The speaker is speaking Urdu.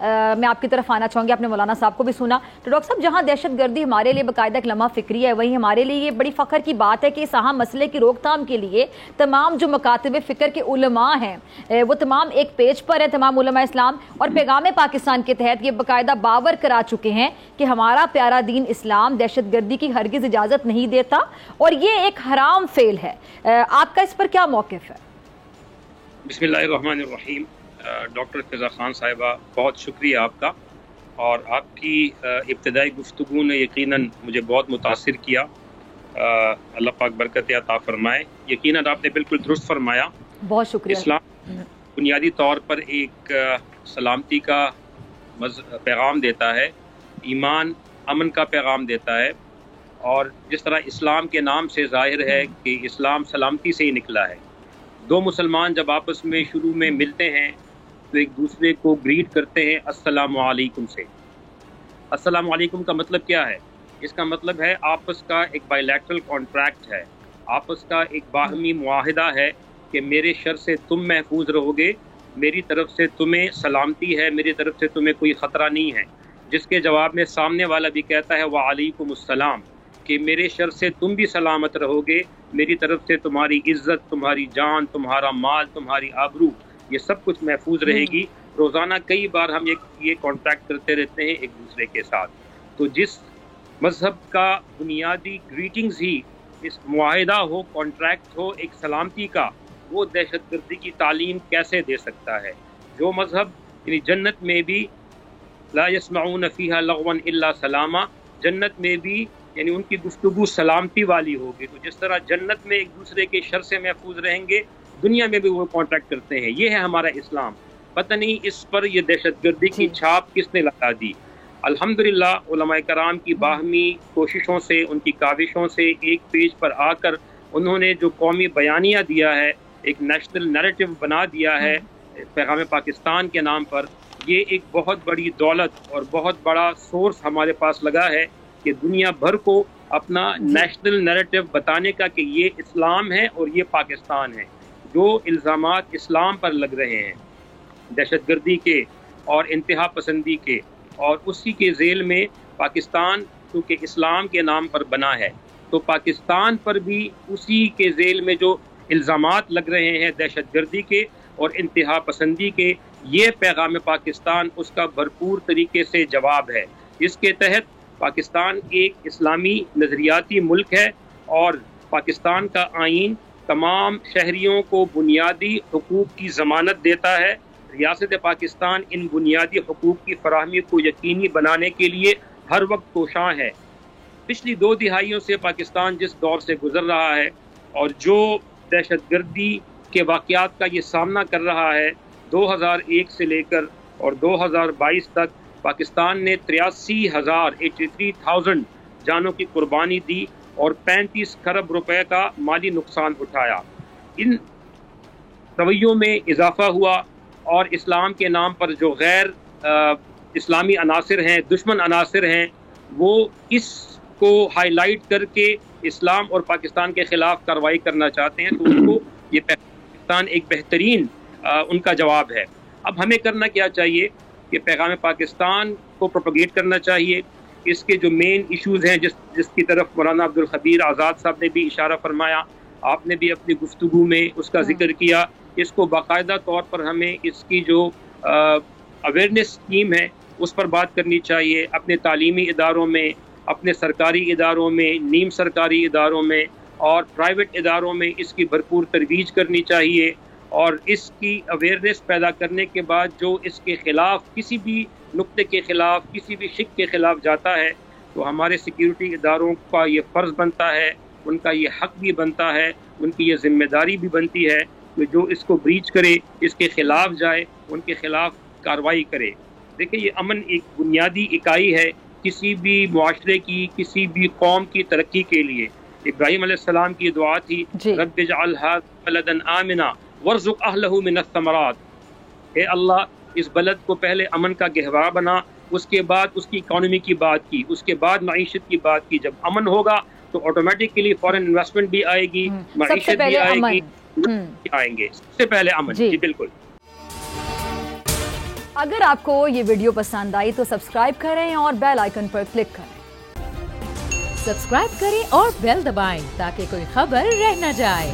میں آپ کی طرف آنا چاہوں گی. آپ نے مولانا صاحب کو بھی سنا. تو ڈاکٹر صاحب, جہاں دہشت گردی ہمارے لیے باقاعدہ ایک لمحہ فکری ہے, وہیں ہمارے لیے یہ بڑی فخر کی بات ہے کہ اس اہم مسئلے کی روک تھام کے لیے تمام جو مکاتب فکر کے علماء ہیں وہ تمام ایک پیج پر ہیں, تمام علماء اسلام, اور پیغام پاکستان کے تحت یہ باقاعدہ باور کرا چکے ہیں کہ ہمارا پیارا دین اسلام دہشت گردی کی ہرگز اجازت نہیں دیتا اور یہ ایک حرام فعل ہے. آپ کا اس پر کیا موقف ہے؟ بسم اللہ الرحمن الرحیم. ڈاکٹر فضا خان صاحبہ, بہت شکریہ آپ کا, اور آپ کی ابتدائی گفتگو نے یقیناً مجھے بہت متاثر کیا. اللہ پاک برکت عطا فرمائے. یقیناً آپ نے بالکل درست فرمایا. بہت شکریہ. اسلام بنیادی طور پر ایک سلامتی کا پیغام دیتا ہے, ایمان امن کا پیغام دیتا ہے, اور جس طرح اسلام کے نام سے ظاہر ہے کہ اسلام سلامتی سے ہی نکلا ہے. دو مسلمان جب آپس میں شروع میں ملتے ہیں تو ایک دوسرے کو گریٹ کرتے ہیں السلام علیکم سے. السلام علیکم کا مطلب کیا ہے؟ اس کا مطلب ہے آپس کا ایک بائی لیٹرل کانٹریکٹ ہے, آپس کا ایک باہمی معاہدہ ہے کہ میرے شر سے تم محفوظ رہو گے, میری طرف سے تمہیں سلامتی ہے, میری طرف سے تمہیں کوئی خطرہ نہیں ہے. جس کے جواب میں سامنے والا بھی کہتا ہے وعلیکم السلام, کہ میرے شر سے تم بھی سلامت رہو گے, میری طرف سے تمہاری عزت, تمہاری جان, تمہارا مال, تمہاری آبرو, یہ سب کچھ محفوظ رہے گی. روزانہ کئی بار ہم یہ کانٹیکٹ کرتے رہتے ہیں ایک دوسرے کے ساتھ. تو جس مذہب کا بنیادی گریٹنگز ہی اس معاہدہ ہو, کانٹریکٹ ہو ایک سلامتی کا, وہ دہشت گردی کی تعلیم کیسے دے سکتا ہے؟ جو مذہب یعنی جنت میں بھی لا يسمعون فیہا لغوا الا سلاما, جنت میں بھی یعنی ان کی گفتگو سلامتی والی ہوگی. تو جس طرح جنت میں ایک دوسرے کے شر سے محفوظ رہیں گے, دنیا میں بھی وہ کانٹیکٹ کرتے ہیں. یہ ہے ہمارا اسلام. پتہ نہیں اس پر یہ دہشت گردی کی چھاپ کس نے لگا دی. الحمدللہ علماء کرام کی باہمی کوششوں سے, ان کی کاوشوں سے ایک پیج پر آ کر انہوں نے جو قومی بیانیہ دیا ہے, ایک نیشنل نیریٹو بنا دیا ہے پیغام پاکستان کے نام پر, یہ ایک بہت بڑی دولت اور بہت بڑا سورس ہمارے پاس لگا ہے کہ دنیا بھر کو اپنا نیشنل نیریٹو بتانے کا کہ یہ اسلام ہے اور یہ پاکستان ہے. جو الزامات اسلام پر لگ رہے ہیں دہشت گردی کے اور انتہا پسندی کے, اور اسی کے ذیل میں پاکستان چونکہ اسلام کے نام پر بنا ہے, تو پاکستان پر بھی اسی کے ذیل میں جو الزامات لگ رہے ہیں دہشت گردی کے اور انتہا پسندی کے, یہ پیغام پاکستان اس کا بھرپور طریقے سے جواب ہے. اس کے تحت پاکستان ایک اسلامی نظریاتی ملک ہے, اور پاکستان کا آئین تمام شہریوں کو بنیادی حقوق کی ضمانت دیتا ہے. ریاست پاکستان ان بنیادی حقوق کی فراہمی کو یقینی بنانے کے لیے ہر وقت کوشاں ہے. پچھلی 2 دہائیوں سے پاکستان جس دور سے گزر رہا ہے اور جو دہشت گردی کے واقعات کا یہ سامنا کر رہا ہے, 2001 سے لے کر اور 2022 تک پاکستان نے 83,000 جانوں کی قربانی دی اور 35 کھرب روپے کا مالی نقصان اٹھایا. ان رویوں میں اضافہ ہوا, اور اسلام کے نام پر جو غیر اسلامی عناصر ہیں, دشمن عناصر ہیں, وہ اس کو ہائی لائٹ کر کے اسلام اور پاکستان کے خلاف کارروائی کرنا چاہتے ہیں. تو ان کو یہ پاکستان ایک بہترین ان کا جواب ہے. اب ہمیں کرنا کیا چاہیے کہ پیغام پاکستان کو پروپیگیٹ کرنا چاہیے. اس کے جو مین ایشوز ہیں جس کی طرف مولانا عبدالخبیر آزاد صاحب نے بھی اشارہ فرمایا, آپ نے بھی اپنی گفتگو میں اس کا ذکر کیا, اس کو باقاعدہ طور پر ہمیں اس کی جو اویئرنیس اسکیم ہے اس پر بات کرنی چاہیے. اپنے تعلیمی اداروں میں, اپنے سرکاری اداروں میں, نیم سرکاری اداروں میں اور پرائیویٹ اداروں میں اس کی بھرپور ترویج کرنی چاہیے. اور اس کی اویئرنیس پیدا کرنے کے بعد جو اس کے خلاف کسی بھی نقطے کے خلاف, کسی بھی شک کے خلاف جاتا ہے, تو ہمارے سیکیورٹی اداروں کا یہ فرض بنتا ہے, ان کا یہ حق بھی بنتا ہے, ان کی یہ ذمہ داری بھی بنتی ہے کہ جو اس کو بریچ کرے, اس کے خلاف جائے, ان کے خلاف کارروائی کرے. دیکھیں, یہ امن ایک بنیادی اکائی ہے کسی بھی معاشرے کی, کسی بھی قوم کی ترقی کے لیے. ابراہیم علیہ السلام کی دعا تھی رب اجعل ھذا بلدا آمنا وارزق اہلہ من الثمرات. اے اللہ, اس بلد کو پہلے امن کا گہوارہ بنا, اس کے بعد اس کی اکانومی کی بات کی, اس کے بعد معیشت کی بات کی. جب امن ہوگا تو آٹومیٹکلی فورن انویسٹمنٹ بھی آئے گی, معیشت بھی آئے گی, آئیں گے. سب سے پہلے امن. جی بالکل. اگر آپ کو یہ ویڈیو پسند آئی تو سبسکرائب کریں اور بیل آئیکن پر کلک کریں. سبسکرائب کریں اور بیل دبائیں تاکہ کوئی خبر رہ نہ جائے.